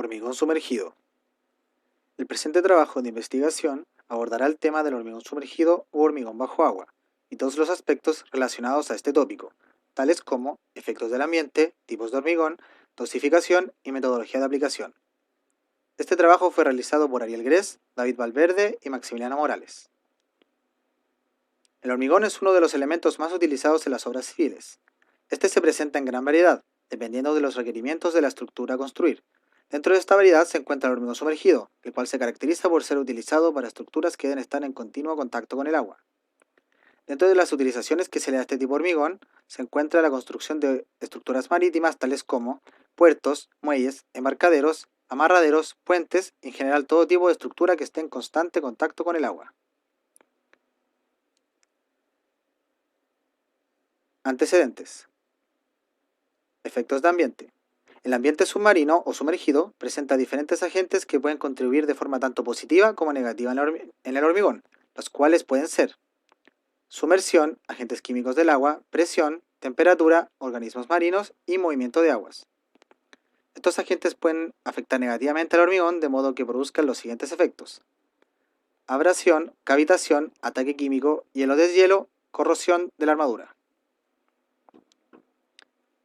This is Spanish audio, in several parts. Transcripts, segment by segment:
Hormigón sumergido. El presente trabajo de investigación abordará el tema del hormigón sumergido u hormigón bajo agua y todos los aspectos relacionados a este tópico, tales como efectos del ambiente, tipos de hormigón, dosificación y metodología de aplicación. Este trabajo fue realizado por Ariel Gress, David Valverde y Maximiliano Morales. El hormigón es uno de los elementos más utilizados en las obras civiles. Este se presenta en gran variedad, dependiendo de los requerimientos de la estructura a construir. Dentro de esta variedad se encuentra el hormigón sumergido, el cual se caracteriza por ser utilizado para estructuras que deben estar en continuo contacto con el agua. Dentro de las utilizaciones que se le da a este tipo de hormigón, se encuentra la construcción de estructuras marítimas tales como puertos, muelles, embarcaderos, amarraderos, puentes y en general todo tipo de estructura que esté en constante contacto con el agua. Antecedentes. Efectos de ambiente. El ambiente submarino o sumergido presenta diferentes agentes que pueden contribuir de forma tanto positiva como negativa en el hormigón, los cuales pueden ser sumersión, agentes químicos del agua, presión, temperatura, organismos marinos y movimiento de aguas. Estos agentes pueden afectar negativamente al hormigón de modo que produzcan los siguientes efectos: abrasión, cavitación, ataque químico, hielo deshielo, corrosión de la armadura.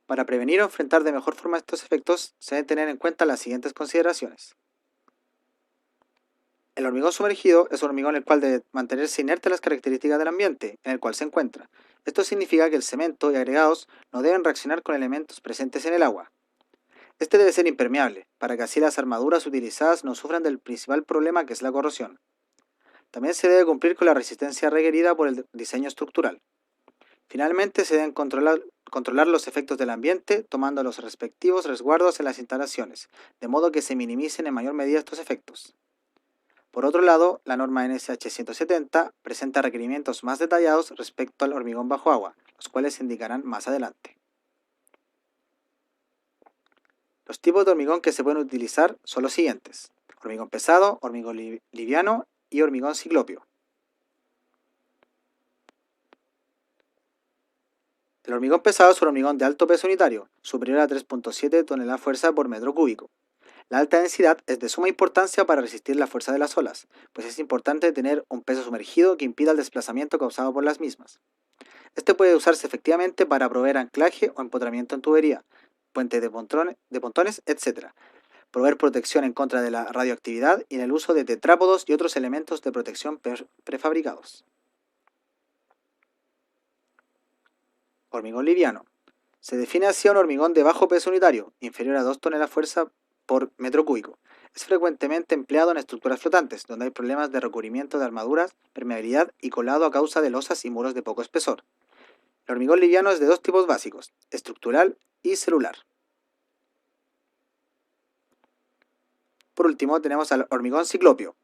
Para prevenir o enfrentar de mejor forma estos efectos, se deben tener en cuenta las siguientes consideraciones. El hormigón sumergido es un hormigón el cual debe mantenerse inerte a las características del ambiente en el cual se encuentra. Esto significa que el cemento y agregados no deben reaccionar con elementos presentes en el agua. Este debe ser impermeable, para que así las armaduras utilizadas no sufran del principal problema que es la corrosión. También se debe cumplir con la resistencia requerida por el diseño estructural. Finalmente, se deben controlar los efectos del ambiente tomando los respectivos resguardos en las instalaciones, de modo que se minimicen en mayor medida estos efectos. Por otro lado, la norma NSH 170 presenta requerimientos más detallados respecto al hormigón bajo agua, los cuales se indicarán más adelante. Los tipos de hormigón que se pueden utilizar son los siguientes: hormigón pesado, hormigón liviano y hormigón ciclopio. El hormigón pesado es un hormigón de alto peso unitario, superior a 3.7 toneladas fuerza por metro cúbico. La alta densidad es de suma importancia para resistir la fuerza de las olas, pues es importante tener un peso sumergido que impida el desplazamiento causado por las mismas. Este puede usarse efectivamente para proveer anclaje o empotramiento en tubería, puentes de pontones, etc. Proveer protección en contra de la radioactividad y en el uso de tetrápodos y otros elementos de protección prefabricados. Hormigón liviano. Se define así a un hormigón de bajo peso unitario, inferior a 2 toneladas fuerza por metro cúbico. Es frecuentemente empleado en estructuras flotantes, donde hay problemas de recubrimiento de armaduras, permeabilidad y colado a causa de losas y muros de poco espesor. El hormigón liviano es de dos tipos básicos: estructural y celular. Por último, tenemos al hormigón ciclopio.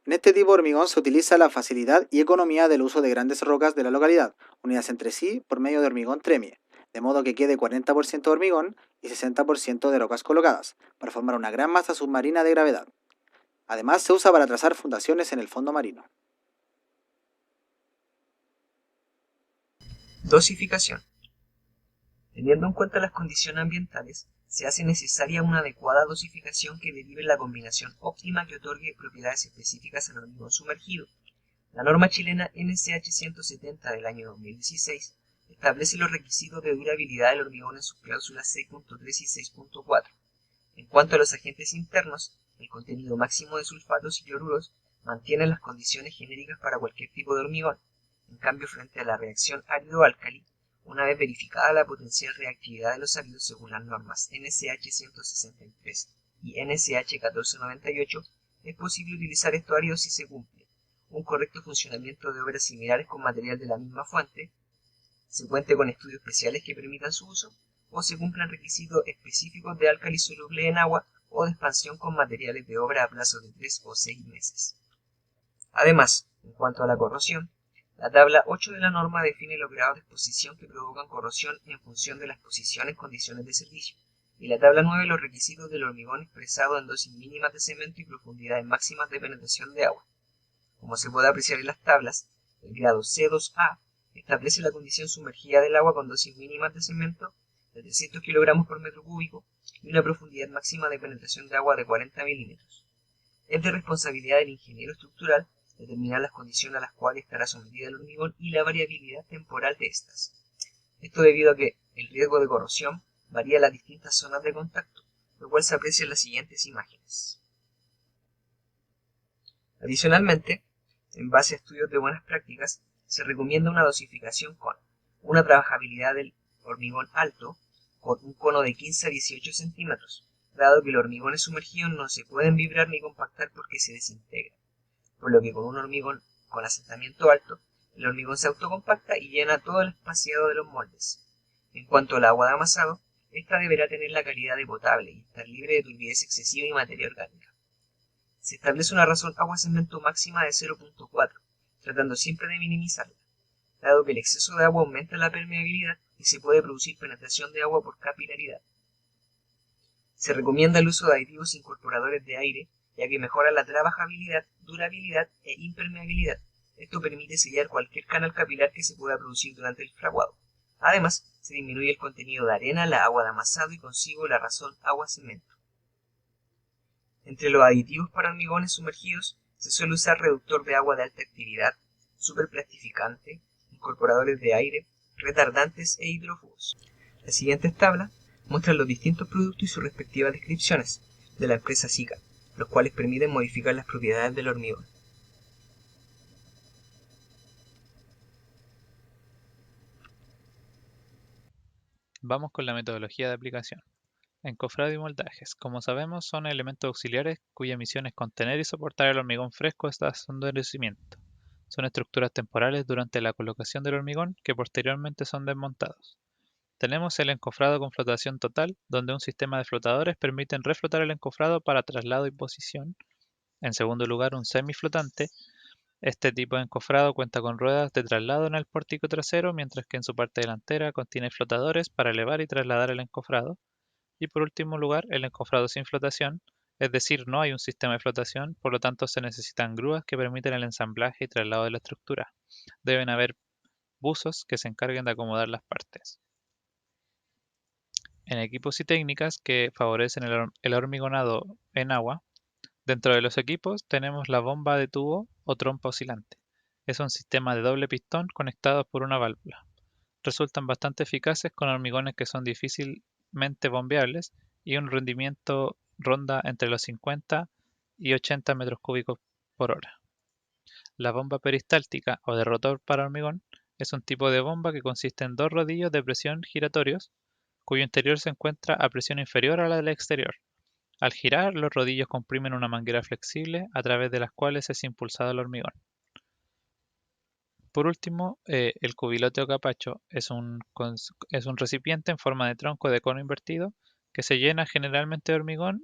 En este tipo de hormigón se utiliza la facilidad y economía del uso de grandes rocas de la localidad, unidas entre sí por medio de hormigón tremie, de modo que quede 40% de hormigón y 60% de rocas colocadas, para formar una gran masa submarina de gravedad. Además, se usa para trazar fundaciones en el fondo marino. Dosificación. Teniendo en cuenta las condiciones ambientales, se hace necesaria una adecuada dosificación que derive en la combinación óptima que otorgue propiedades específicas al hormigón sumergido. La norma chilena NSH 170 del año 2016 establece los requisitos de durabilidad del hormigón en sus cláusulas 6.3 y 6.4. En cuanto a los agentes internos, el contenido máximo de sulfatos y cloruros mantiene las condiciones genéricas para cualquier tipo de hormigón. En cambio, frente a la reacción árido-álcali, una vez verificada la potencial reactividad de los áridos según las normas NSH 163 y NSH 1498, es posible utilizar estos áridos si se cumple un correcto funcionamiento de obras similares con material de la misma fuente, se cuente con estudios especiales que permitan su uso, o se cumplan requisitos específicos de álcali soluble en agua o de expansión con materiales de obra a plazo de 3 o 6 meses. Además, en cuanto a la corrosión, la tabla 8 de la norma define los grados de exposición que provocan corrosión en función de la exposición en condiciones de servicio, y la tabla 9 los requisitos del hormigón expresado en dosis mínimas de cemento y profundidades máximas de penetración de agua. Como se puede apreciar en las tablas, el grado C2A establece la condición sumergida del agua con dosis mínimas de cemento, de 300 kilogramos por metro cúbico y una profundidad máxima de penetración de agua de 40 milímetros. Es de responsabilidad del ingeniero estructural determinar las condiciones a las cuales estará sometida el hormigón y la variabilidad temporal de estas. Esto debido a que el riesgo de corrosión varía en las distintas zonas de contacto, lo cual se aprecia en las siguientes imágenes. Adicionalmente, en base a estudios de buenas prácticas, se recomienda una dosificación con una trabajabilidad del hormigón alto con un cono de 15 a 18 centímetros, dado que los hormigones sumergidos no se pueden vibrar ni compactar porque se desintegran, por lo que con un hormigón con asentamiento alto, el hormigón se autocompacta y llena todo el espaciado de los moldes. En cuanto al agua de amasado, esta deberá tener la calidad de potable y estar libre de turbidez excesiva y materia orgánica. Se establece una razón agua-cemento máxima de 0.4, tratando siempre de minimizarla, dado que el exceso de agua aumenta la permeabilidad y se puede producir penetración de agua por capilaridad. Se recomienda el uso de aditivos incorporadores de aire, ya que mejora la trabajabilidad, durabilidad e impermeabilidad. Esto permite sellar cualquier canal capilar que se pueda producir durante el fraguado. Además, se disminuye el contenido de arena, la agua de amasado y consigo la razón agua-cemento. Entre los aditivos para hormigones sumergidos se suele usar reductor de agua de alta actividad, superplastificante, incorporadores de aire, retardantes e hidrófugos. Las siguientes tablas muestran los distintos productos y sus respectivas descripciones de la empresa Sika, los cuales permiten modificar las propiedades del hormigón. Vamos con la metodología de aplicación. Encofrado y moldajes. Como sabemos, son elementos auxiliares cuya misión es contener y soportar el hormigón fresco hasta su endurecimiento. Son estructuras temporales durante la colocación del hormigón que posteriormente son desmontados. Tenemos el encofrado con flotación total, donde un sistema de flotadores permiten reflotar el encofrado para traslado y posición. En segundo lugar, un semiflotante. Este tipo de encofrado cuenta con ruedas de traslado en el pórtico trasero, mientras que en su parte delantera contiene flotadores para elevar y trasladar el encofrado. Y por último lugar, el encofrado sin flotación, es decir, no hay un sistema de flotación, por lo tanto se necesitan grúas que permiten el ensamblaje y traslado de la estructura. Deben haber buzos que se encarguen de acomodar las partes. En equipos y técnicas que favorecen el hormigonado en agua, dentro de los equipos tenemos la bomba de tubo o trompa oscilante. Es un sistema de doble pistón conectados por una válvula. Resultan bastante eficaces con hormigones que son difícilmente bombeables y un rendimiento ronda entre los 50 y 80 metros cúbicos por hora. La bomba peristáltica o de rotor para hormigón es un tipo de bomba que consiste en dos rodillos de presión giratorios cuyo interior se encuentra a presión inferior a la del exterior. Al girar, los rodillos comprimen una manguera flexible a través de las cuales es impulsado el hormigón. Por último, el cubilote o capacho es un recipiente en forma de tronco de cono invertido que se llena generalmente de hormigón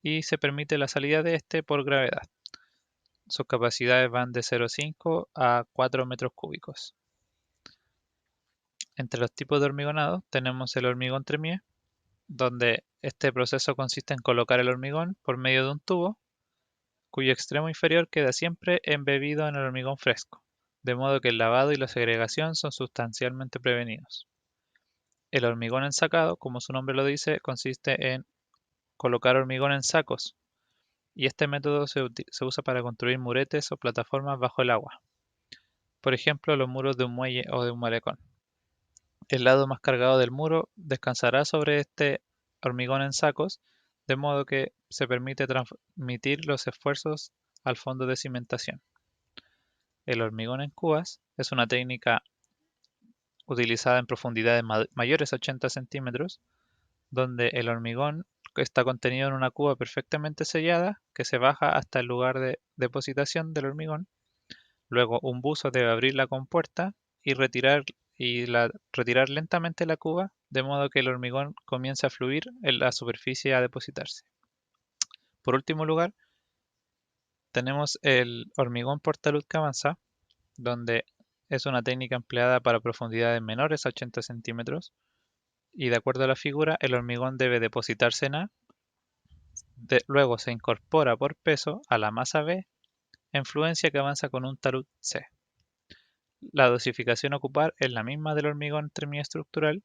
y se permite la salida de este por gravedad. Sus capacidades van de 0,5 a 4 metros cúbicos. Entre los tipos de hormigonado tenemos el hormigón tremié, donde este proceso consiste en colocar el hormigón por medio de un tubo, cuyo extremo inferior queda siempre embebido en el hormigón fresco, de modo que el lavado y la segregación son sustancialmente prevenidos. El hormigón ensacado, como su nombre lo dice, consiste en colocar hormigón en sacos, y este método se usa para construir muretes o plataformas bajo el agua. Por ejemplo, los muros de un muelle o de un malecón. El lado más cargado del muro descansará sobre este hormigón en sacos, de modo que se permite transmitir los esfuerzos al fondo de cimentación. El hormigón en cubas es una técnica utilizada en profundidades mayores a 80 centímetros, donde el hormigón está contenido en una cuba perfectamente sellada que se baja hasta el lugar de depositación del hormigón. Luego un buzo debe abrir la compuerta y retirar lentamente la cuba, de modo que el hormigón comience a fluir en la superficie a depositarse. Por último lugar, tenemos el hormigón portaluz que avanza, donde es una técnica empleada para profundidades menores a 80 centímetros, y de acuerdo a la figura, el hormigón debe depositarse en A, luego se incorpora por peso a la masa B, en fluencia que avanza con un talud C. La dosificación a ocupar es la misma del hormigón tremiestructural,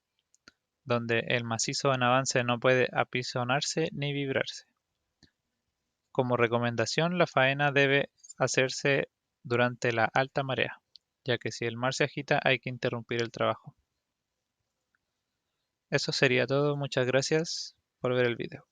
donde el macizo en avance no puede apisonarse ni vibrarse. Como recomendación, la faena debe hacerse durante la alta marea, ya que si el mar se agita hay que interrumpir el trabajo. Eso sería todo, muchas gracias por ver el video.